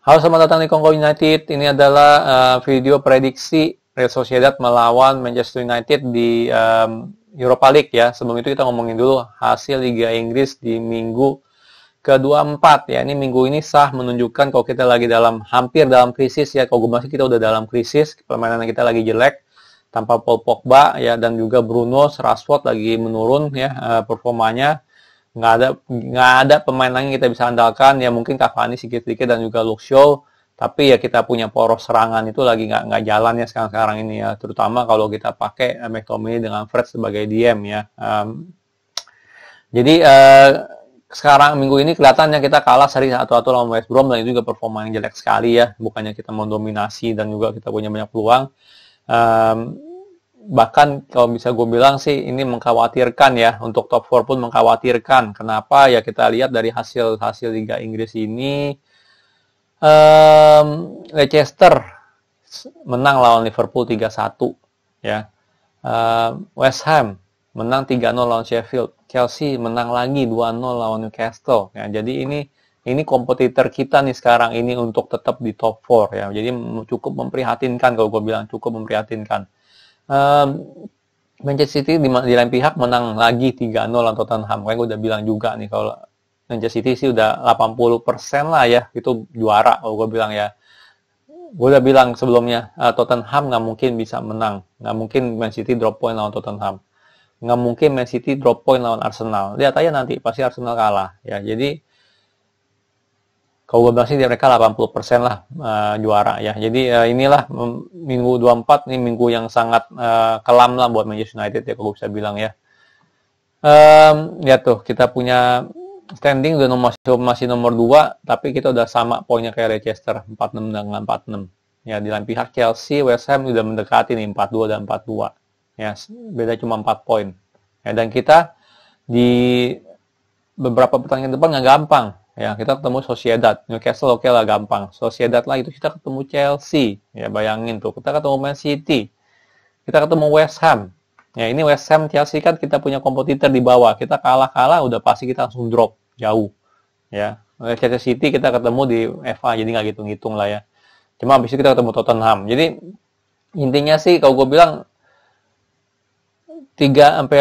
Halo, selamat datang di Kongko United. Ini adalah video prediksi Real Sociedad melawan Manchester United di Europa League ya. Sebelum itu kita ngomongin dulu hasil Liga Inggris di minggu ke-24 ya. Ini minggu ini sah menunjukkan kalau kita lagi hampir dalam krisis ya. Kalau gue masih kita udah dalam krisis, permainan kita lagi jelek tanpa Paul Pogba ya, dan juga Bruno Rashford lagi menurun ya performanya. Nggak ada pemain lain yang kita bisa andalkan ya, mungkin Cavani sedikit-sedikit dan juga Luke Shaw, tapi ya kita punya poros serangan itu lagi nggak jalan ya sekarang ini ya, terutama kalau kita pakai McTominay dengan Fred sebagai DM ya. Jadi sekarang minggu ini kelihatannya kita kalah seri 1-1 lawan West Brom, dan itu juga performa yang jelek sekali ya, bukannya kita mendominasi dan juga kita punya banyak peluang. Bahkan kalau bisa gue bilang sih ini mengkhawatirkan ya, untuk top 4 pun mengkhawatirkan. Kenapa? Ya kita lihat dari hasil Liga Inggris ini, Leicester menang lawan Liverpool 3-1 ya. West Ham menang 3-0 lawan Sheffield. Chelsea menang lagi 2-0 lawan Newcastle ya. Jadi ini kompetitor kita nih sekarang ini untuk tetap di top 4 ya. Jadi cukup memprihatinkan, kalau gue bilang cukup memprihatinkan. Manchester City di lain pihak menang lagi 3-0 lawan Tottenham. Kayak gue udah bilang juga nih, kalau Manchester City sih udah 80% lah ya, itu juara kalau gue bilang ya. Gue udah bilang sebelumnya, Tottenham nggak mungkin bisa menang. Nggak mungkin Man City drop point lawan Tottenham. Nggak mungkin Man City drop point lawan Arsenal. Lihat aja nanti, pasti Arsenal kalah ya. Jadi kalau gue bilang sih mereka 80% lah juara ya. Jadi inilah minggu 24 ini minggu yang sangat kelam lah buat Manchester United ya, kalau bisa bilang ya. Lihat tuh, kita punya standing udah masih nomor 2, tapi kita udah sama poinnya kayak Leicester, 46 dengan 46. Ya, di lain pihak Chelsea, West Ham udah mendekati nih 42 dan 42. Ya, beda cuma 4 poin. Ya, dan kita di beberapa pertandingan depan nggak gampang. Ya, kita ketemu Sociedad, Newcastle oke lah gampang. Sociedad lah itu kita ketemu Chelsea. Ya, bayangin tuh, kita ketemu Man City. Kita ketemu West Ham. Ya, ini West Ham, Chelsea kan kita punya kompetitor di bawah. Kita kalah udah pasti kita langsung drop jauh. Ya, Manchester City kita ketemu di FA, jadi nggak hitung-hitung lah ya. Cuma habis itu kita ketemu Tottenham. Jadi intinya sih kalau gue bilang 3-4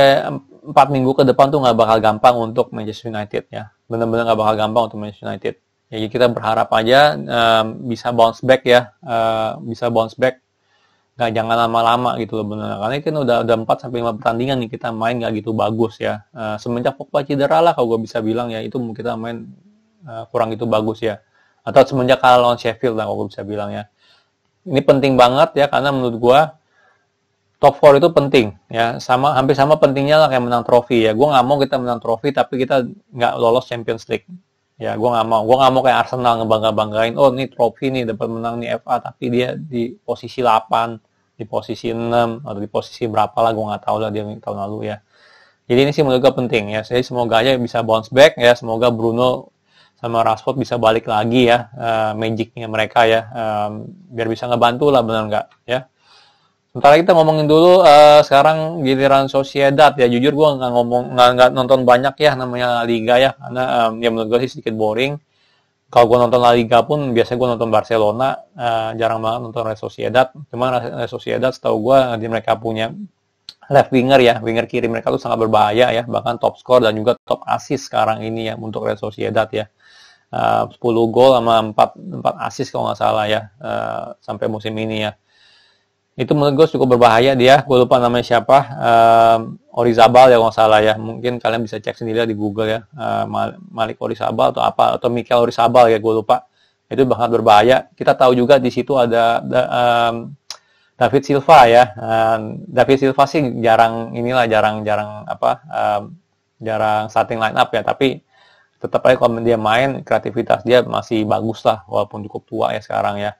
minggu ke depan tuh nggak bakal gampang untuk Manchester United ya. Benar-benar nggak bakal gampang untuk Manchester United. Ya, kita berharap aja bisa bounce back ya, bisa bounce back. Jangan lama-lama gitu loh benar. Karena kan udah 4-5 pertandingan nih kita main nggak gitu bagus ya. Semenjak Pogba cedera lah kalau gue bisa bilang ya, itu kita main kurang gitu bagus ya. Atau semenjak kalah lawan Sheffield lah kalau gue bisa bilang ya. Ini penting banget ya, karena menurut gue top 4 itu penting ya, hampir sama pentingnya lah kayak menang trofi ya. Gue nggak mau kita menang trofi tapi kita nggak lolos Champions League ya. Gue nggak mau kayak Arsenal ngebanggain, oh ini trofi nih dapat menang nih FA, tapi dia di posisi 8, di posisi 6 atau di posisi berapa lah, gue nggak tahu lah dia tahun lalu ya. Jadi ini sih menurut gue penting ya. Jadi semoga aja bisa bounce back ya, semoga Bruno sama Rashford bisa balik lagi ya, magicnya mereka ya, biar bisa ngebantu lah, benar nggak ya. Sementara kita ngomongin dulu sekarang giliran Sociedad ya. Jujur gue nggak nonton banyak ya namanya La Liga ya, karena ya menurut gue sih sedikit boring. Kalau gue nonton La Liga pun biasanya gue nonton Barcelona, jarang banget nonton Real Sociedad. Cuma Real Sociedad setahu gue mereka punya left winger ya, winger kiri mereka tuh sangat berbahaya ya, bahkan top skor dan juga top assist sekarang ini ya untuk Real Sociedad ya. 10 gol sama 4 assist kalau nggak salah ya, sampai musim ini ya. Itu menurut gue cukup berbahaya dia. Gue lupa namanya siapa, Orizabal ya kalau nggak salah ya. Mungkin kalian bisa cek sendiri di Google ya, Malik Orizabal atau apa, atau Mikel Orizabal ya, gue lupa. Itu sangat berbahaya. Kita tahu juga di situ ada David Silva ya. David Silva sih jarang starting line up ya, tapi tetap aja kalau dia main, kreativitas dia masih bagus lah walaupun cukup tua ya sekarang ya.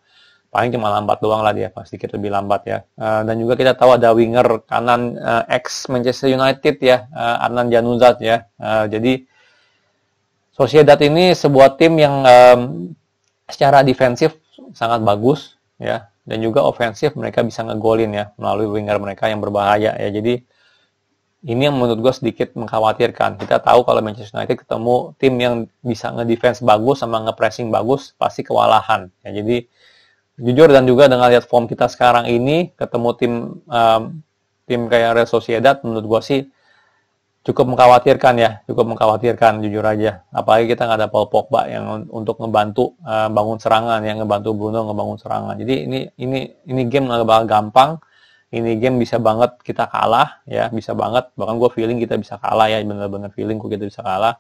Paling cuma lambat doang lah dia, sedikit lebih lambat ya. Dan juga kita tahu ada winger kanan ex Manchester United ya, Adnan Januzaj ya. Jadi Sociedad ini sebuah tim yang secara defensif sangat bagus ya, dan juga ofensif mereka bisa ngegolin ya melalui winger mereka yang berbahaya ya. Jadi Ini yang menurut gue sedikit mengkhawatirkan. Kita tahu kalau Manchester United ketemu tim yang bisa nge-defense bagus sama nge-pressing bagus, pasti kewalahan. Ya, jadi jujur dan juga dengan lihat form kita sekarang ini, ketemu tim kayak Real Sociedad, menurut gue sih cukup mengkhawatirkan ya, cukup mengkhawatirkan jujur aja. Apalagi kita nggak ada Paul Pogba yang untuk ngebantu bangun serangan, yang ngebantu Bruno ngebangun serangan. Jadi ini game nggak bakal gampang. Ini game bisa banget kita kalah ya, bisa banget. Bahkan gue feeling kita bisa kalah ya, bener-bener feeling kita bisa kalah.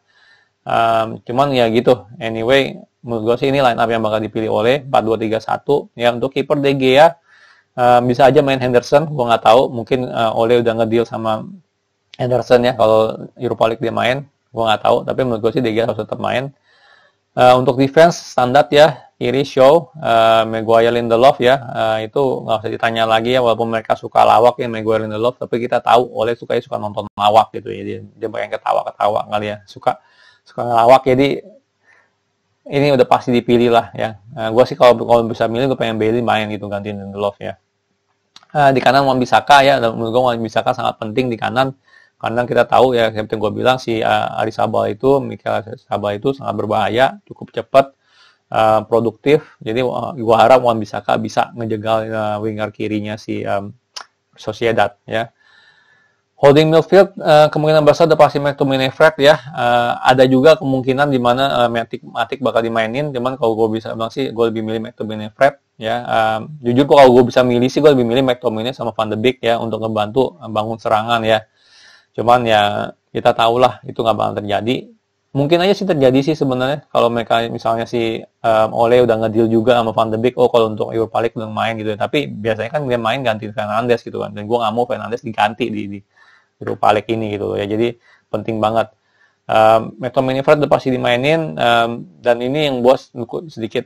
Cuman ya gitu. Anyway, menurut gue sih ini line up yang bakal dipilih oleh 4-2-3-1. Ya untuk kiper De Gea bisa aja main Henderson, gue nggak tahu. Mungkin Ole udah ngedeal sama Henderson ya kalau Europa League dia main, gue nggak tahu. Tapi menurut gue sih De Gea harus tetap main. Untuk defense standar ya, kiri Shaw, Maguire, Lindelof ya, itu nggak usah ditanya lagi ya, walaupun mereka suka lawak ya Maguire, Lindelof, tapi kita tahu Ole suka nonton lawak gitu ya, dia pengen ketawa kali ya, suka ngelawak, jadi ini udah pasti dipilih lah ya. Gue sih kalau bisa milih gue pengen Bailey main gitu gantiin Lindelof ya. Di kanan Wan-Bissaka ya, menurut gue Wan-Bissaka sangat penting di kanan. Karena kita tahu ya, seperti gue bilang si Mikel Sabal itu sangat berbahaya, cukup cepat, produktif. Jadi gue harap Wan-Bissaka bisa ngejegal winger kirinya si Sociedad ya. Holding midfield kemungkinan besar udah pasti McTominay, Fred ya. Ada juga kemungkinan di mana Matic bakal dimainin. Cuman kalau gue bisa bilang sih, gue lebih milih McTominay, Fred ya. Jujur kalau gue bisa milih sih, gue lebih milih McTominay sama Van de Beek ya untuk ngebantu bangun serangan ya. Cuman ya kita tahulah itu nggak bakal terjadi. Mungkin aja sih terjadi sih sebenarnya kalau mereka misalnya si Ole udah ngedeal juga sama Van de Beek, kalau untuk Europa League udah main gitu ya. Tapi biasanya kan dia main ganti Fernandes gitu kan. Dan gue nggak mau Fernandes diganti di Europa League ini gitu ya. Jadi penting banget. McTominay, Fred udah pasti dimainin, dan ini yang bos sedikit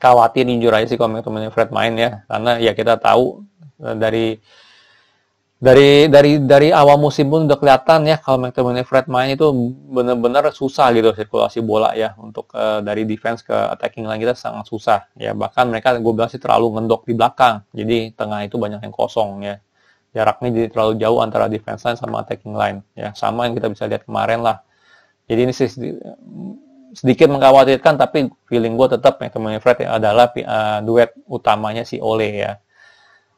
khawatir jujur aja sih kalau McTominay, Fred main ya. Karena ya kita tahu dari awal musim pun udah kelihatan ya kalau McTominay, Fred main itu benar-benar susah gitu sirkulasi bola ya, untuk dari defense ke attacking line kita sangat susah ya. Bahkan mereka gue bilang sih terlalu ngendok di belakang, jadi tengah itu banyak yang kosong ya, jaraknya jadi terlalu jauh antara defense line sama attacking line ya, sama yang kita bisa lihat kemarin lah. Jadi ini sedikit mengkhawatirkan, tapi feeling gue tetap McTominay, Fred ya, adalah duet utamanya si Ole ya.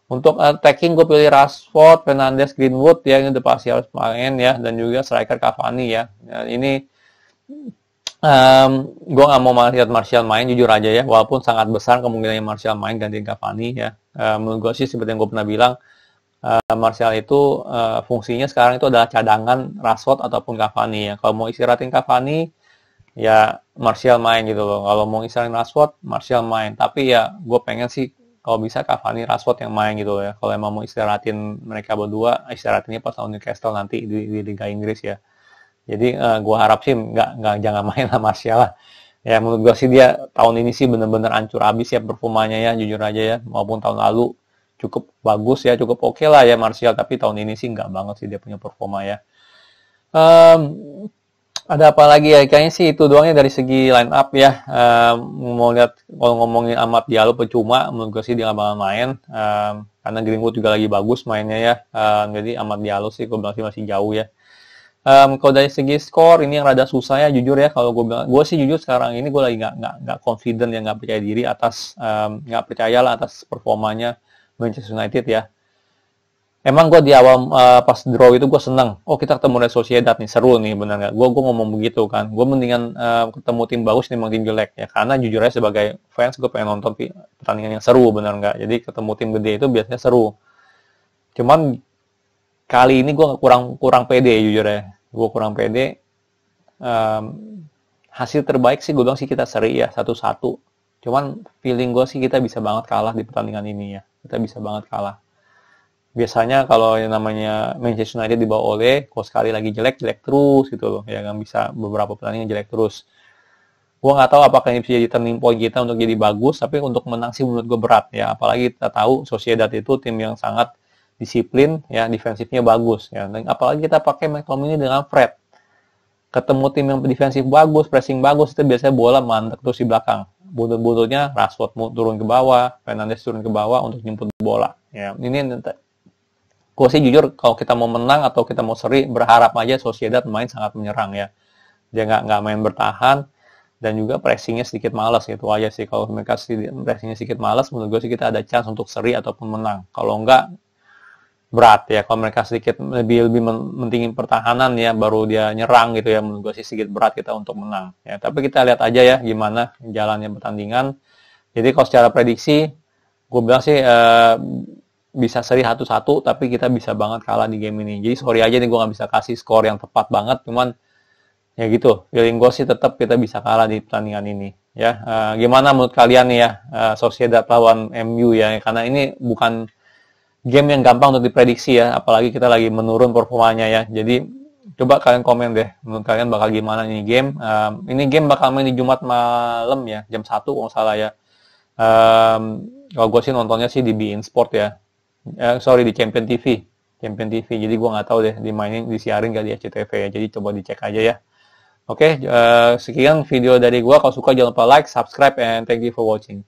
Untuk attacking gue pilih Rashford, Fernandes, Greenwood ya, ini udah pasti harus main ya, dan juga striker Cavani ya. Ini gue nggak mau lihat Martial main jujur aja ya, walaupun sangat besar kemungkinannya Martial main gantiin Cavani ya. Menurut gue sih seperti yang gue pernah bilang, Martial itu fungsinya sekarang itu adalah cadangan Rashford ataupun Cavani ya. Kalau mau istirahatin Cavani ya Martial main gitu loh. Kalau mau istirahatin Rashford, Martial main. Tapi ya gue pengen sih kalau bisa Cavani, Rashford yang main gitu ya. Kalau emang mau istirahatin mereka berdua, istirahatinnya pas lawan Newcastle nanti di Liga Inggris ya. Jadi gue harap sih jangan main lah Martial lah. Ya menurut gue sih dia tahun ini sih bener-bener hancur abis ya performanya ya, jujur aja ya. Maupun tahun lalu cukup bagus ya, cukup oke lah ya Martial. Tapi tahun ini sih nggak banget sih dia punya performa ya. Ada apa lagi ya? Kayaknya sih itu doangnya dari segi line up ya. Mau lihat kalau ngomongin Amad Diallo percuma, menurut gue sih dia nggak bakal main. Karena Greenwood juga lagi bagus mainnya ya. Jadi Amad Diallo sih gue bilang sih masih jauh ya. Kalau dari segi skor ini yang rada susah ya jujur ya. Kalau gue sih jujur sekarang ini gue lagi nggak confident ya, nggak percaya diri nggak percayalah atas performanya Manchester United ya. Emang gue di awal pas draw itu gue seneng. Oh kita ketemu Real Sociedad nih, seru nih bener nggak? Gue ngomong begitu kan. Gue mendingan ketemu tim bagus nih, tim jelek ya. Karena jujur aja sebagai fans gue pengen nonton pertandingan yang seru bener nggak? Jadi ketemu tim gede itu biasanya seru. Cuman kali ini gue kurang pede jujur ya. Gue kurang pede. Hasil terbaik sih gue bilang sih kita seri ya 1-1. Cuman feeling gue sih kita bisa banget kalah di pertandingan ini ya. Kita bisa banget kalah. Biasanya kalau yang namanya Manchester United dibawa Ole, kalau sekali lagi jelek terus gitu loh, ya kan bisa beberapa pertandingan jelek terus. Gue nggak tahu apakah ini bisa jadi turning point kita untuk jadi bagus, tapi untuk menang sih menurut gue berat ya. Apalagi kita tahu Sociedad itu tim yang sangat disiplin ya, defensifnya bagus ya. Dan apalagi kita pakai McTominay dengan Fred. Ketemu tim yang defensif bagus, pressing bagus, itu biasanya bola mandek terus di belakang. Rashford turun ke bawah, Fernandes turun ke bawah untuk jemput bola. Ya, ini Gue sih jujur kalau kita mau menang atau kita mau seri, berharap aja Sociedad main sangat menyerang ya. Dia nggak main bertahan, dan juga pressingnya sedikit malas gitu aja sih. Kalau mereka pressingnya sedikit malas, menurut gue sih kita ada chance untuk seri ataupun menang. Kalau enggak, berat ya. Kalau mereka sedikit lebih mentingin pertahanan ya, baru dia nyerang gitu ya, menurut gue sih sedikit berat kita untuk menang ya. Tapi kita lihat aja ya gimana jalannya pertandingan. Jadi kalau secara prediksi, gue bilang sih bisa seri 1-1, tapi kita bisa banget kalah di game ini. Jadi sorry aja nih gue nggak bisa kasih skor yang tepat banget, cuman ya gitu. Feeling gue sih tetap kita bisa kalah di pertandingan ini. Ya, gimana menurut kalian nih ya, Sociedad lawan MU ya? Karena ini bukan game yang gampang untuk diprediksi ya, apalagi kita lagi menurun performanya ya. Jadi coba kalian komen deh, menurut kalian bakal gimana ini game? Ini game bakal main di Jumat malam ya, jam 1 kalau nggak salah ya. Kalau gue sih nontonnya sih di beIN Sport ya. Sorry, di Champion TV. Champion TV. Jadi gue nggak tahu deh dimainin, disiarin nggak di SCTV ya. Jadi coba dicek aja ya. Oke, sekian video dari gue. Kalau suka jangan lupa like, subscribe, and thank you for watching.